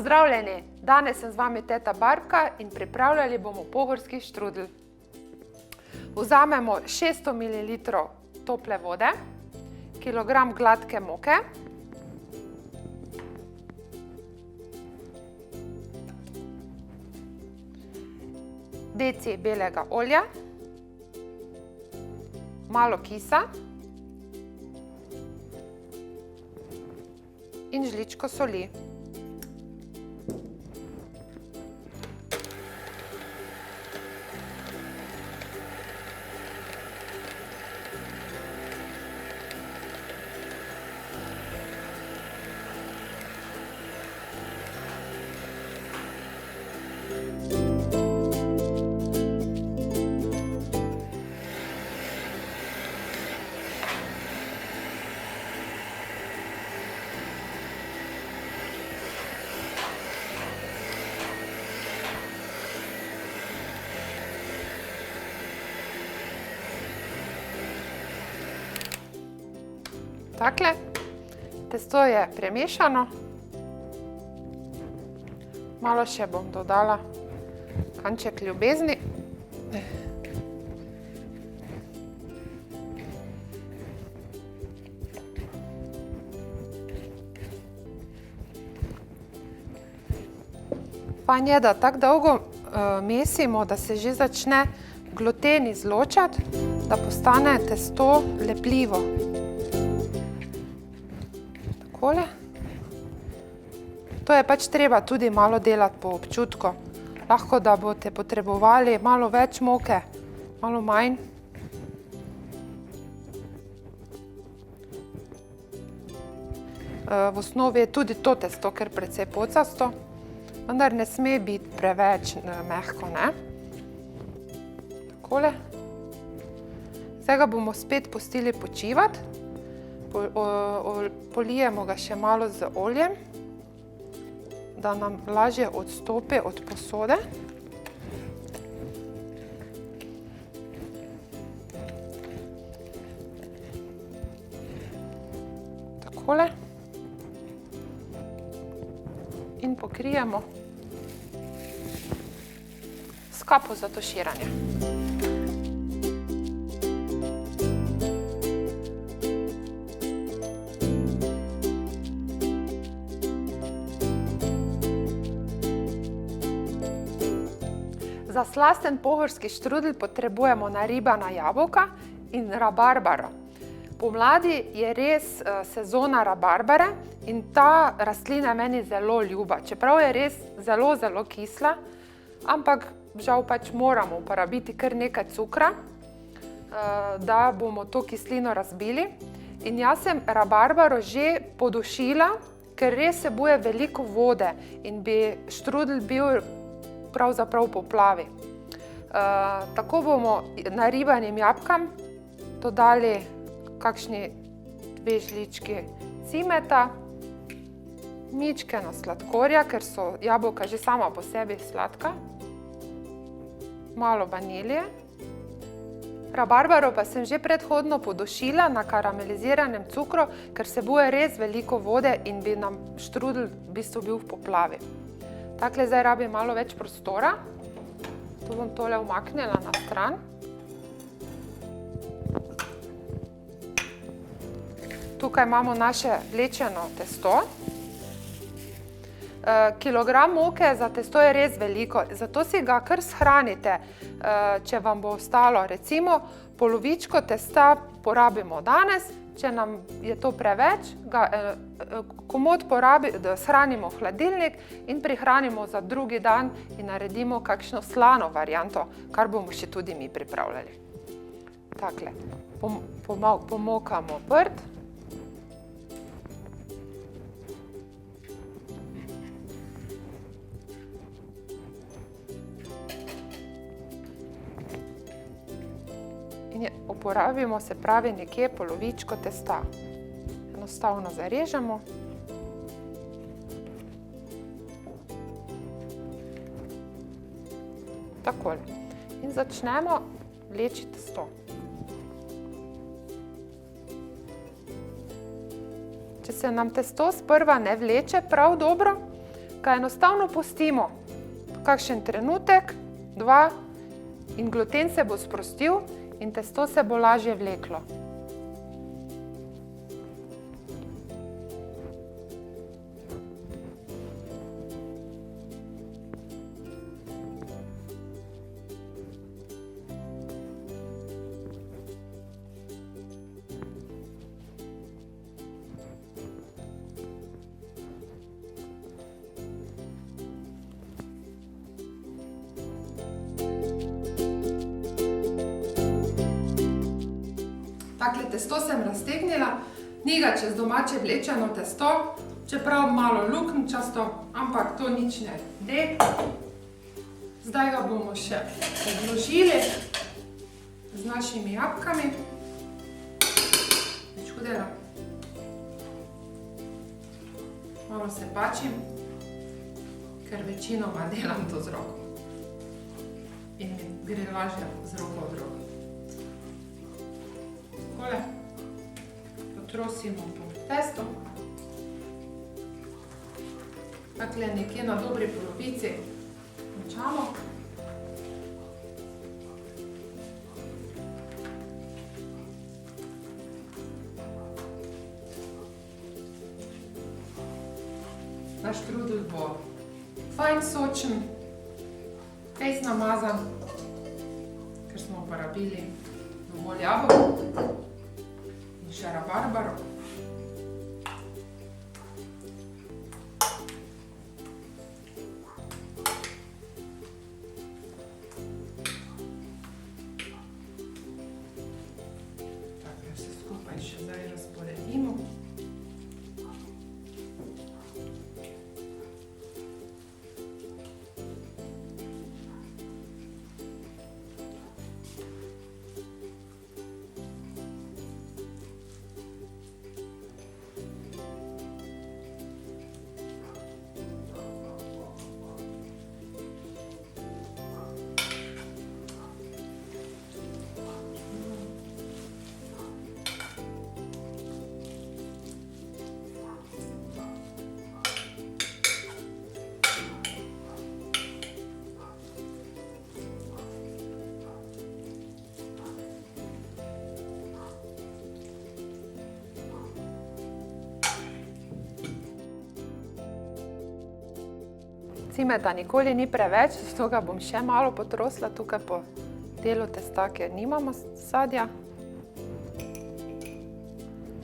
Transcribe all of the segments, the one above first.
Pozdravljeni! Danes sem z vami teta Barbka in pripravljali bomo pohorski štrudl. Vzamemo 600 ml tople vode, kilogram gladke moke, deci belega olja, malo kisa in žličko soli. Takle, testo je premešano. Malo še bom dodala kanček ljubezni. Fajn je, da tako dolgo mesimo, da se že začne gluten izločati, da postane testo lepljivo. Takole. To je pač treba tudi malo delati po občutku. Lahko, da boste potrebovali malo več moke, malo manj. V osnovi je tudi to testo kar precej pocasto, vendar ne sme biti preveč mehko, ne? Takole. Zdaj ga bomo spet pustili počivati. Polijemo ga še malo z oljem, da nam lažje odstopi od posode. Takole. In pokrijemo s kapo za tuširanje. Za slasten pohorski štrudl potrebujemo naribana jabolka in rabarbaro. Pomladi je res sezona rabarbare in ta rastlina je meni zelo ljuba, čeprav je res zelo, zelo kisla, ampak žal pač moramo uporabiti kar nekaj cukra, da bomo to kislino razbili. In jaz sem rabarbaro že podušila, ker res vsebuje veliko vode in bi štrudl bil pravzaprav v poplavi. Tako bomo naribanim jabolkom dodali kakšni 2 žlički cimeta, mičkeno sladkorja, ker so jabolka že sama po sebi sladka, malo vanilije. Rabarbaro pa sem že predhodno podušila na karameliziranem cukru, ker vsebuje res veliko vode in bi nam štrudl v bistvu bil v poplavi. Takle zdaj rabim malo več prostora. To bom tole umaknila na stran. Tukaj imamo naše vlečeno testo. Kilogram moke za testo je res veliko, zato si ga kar shranite, če vam bo ostalo. Recimo polovičko testa porabimo danes, če nam je to preveč, ga komot shranimo v hladilnik in prihranimo za drugi dan in naredimo kakšno slano varianto, kar bomo še tudi mi pripravljali. Takle, pomokamo prt. In uporabimo, se pravi, nekje polovičko testa. Enostavno zarežemo. Takole. In začnemo vleči testo. Če se nam testo sprva ne vleče prav dobro, ga enostavno pustimo kakšen trenutek, 2, in gluten se bo sprostil in testo se bo lažje vleklo. Takle testo sem raztegnila, ni ga čez domače vlečeno testo, čeprav malo luknčasto, ampak to nič ne de. Zdaj ga bomo še obložili z našimi jabkami. Nič hudega. Malo se pačim, ker večinoma delam to z roko. In mi gre lažje z roko od roko. Takole, potrosimo po testu. Takle nekje na dobri polovici končamo. Naš štrudelj bo fajn sočen, fejst namazan, ker smo uporabili dovolj jabolk in še rabarbaro. Tako vse skupaj še zdaj razporedimo. Cimeta nikoli ni preveč, zato ga bom še malo potrosila tukaj po delu testa, ker nimamo sadja.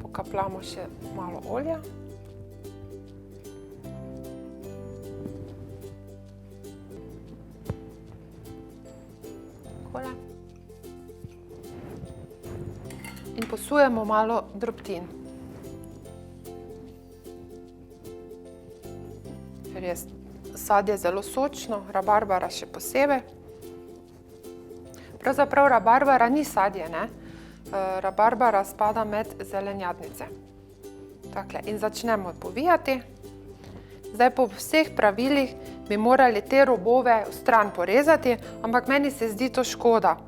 Pokapljamo še malo olja. Takole. In posujemo malo drobtin. Ker je sadje zelo sočno, rabarbara še posebej. Pravzaprav rabarbara ni sadje, ne? Rabarbara spada med zelenjadnice. Takle, in začnemo povijati. Zdaj po vseh pravilih bi morali te robove stran porezati, ampak meni se zdi to škoda.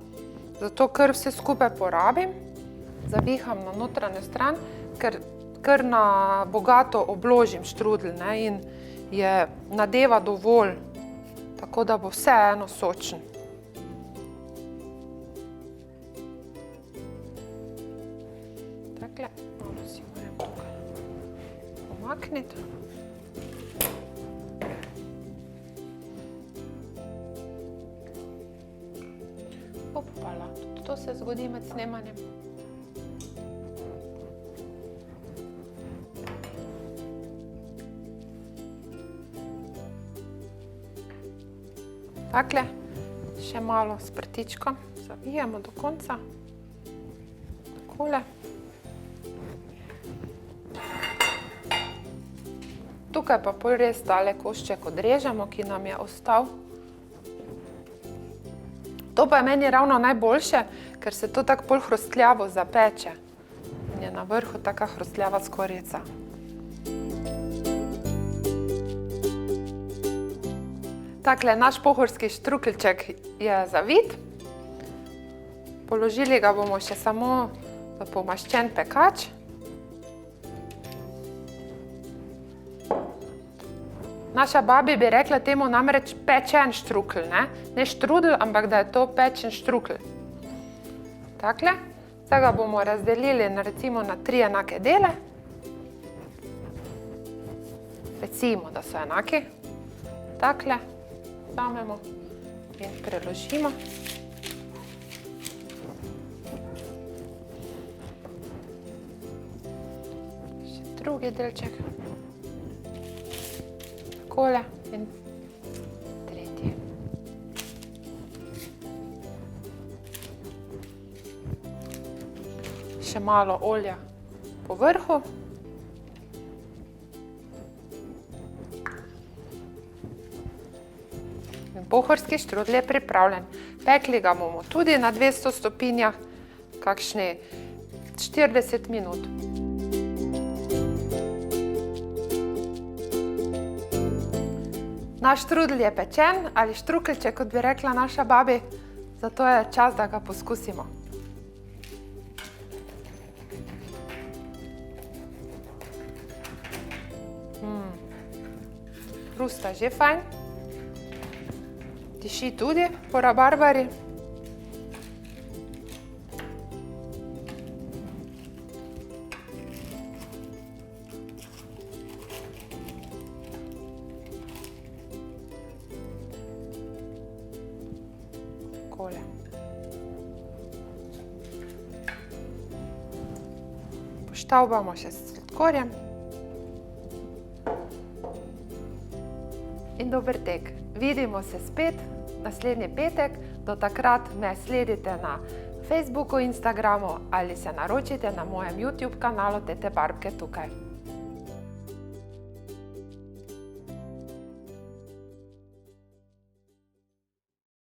Zato kar vse skupaj porabim, zaviham na notranjo stran, ker kar na bogato obložim štrudelj, ne? In je nadeva dovolj, tako da bo vseeno sočen. Takle, malo si moram tukaj pomakniti. Opala, tudi to se zgodi med snemanjem. Takle, še malo s prtičkom zavijemo do konca. Takole. Tukaj pa pol res tale košček odrežemo, ki nam je ostal. To pa je meni ravno najboljše, ker se to tako pol hrustljavo zapeče. In je na vrhu taka hrustljava skorjica. Takle, naš pohorski štrukeljček je zavit. Položili ga bomo še samo v pomaščen pekač. Naša babi bi rekla temu namreč pečen štrukelj, ne štrudel, ampak da je to pečen štrukelj. Takle. Zdaj ga bomo razdelili recimo na 3 enake dele. Recimo, da so enaki. Takle. Vzamemo in preložimo. Še drugi delček. Takole in tretji. Še malo olja po vrhu. In pohorski štrudel je pripravljen. Pekli ga bomo tudi na 200 stopinjah, kakšni 40 minut. Naš štrudel je pečen ali štrukeljček, kot bi rekla naša babi, zato je čas, da ga poskusimo. Hrusta že fajn. Diši tudi po rabarbari. Takole. Poštavbamo še s sladkorjem. In dober tek. Vidimo se spet naslednji petek. Do takrat me sledite na Facebooku, Instagramu ali se naročite na mojem YouTube kanalu Tete Barbke tukaj.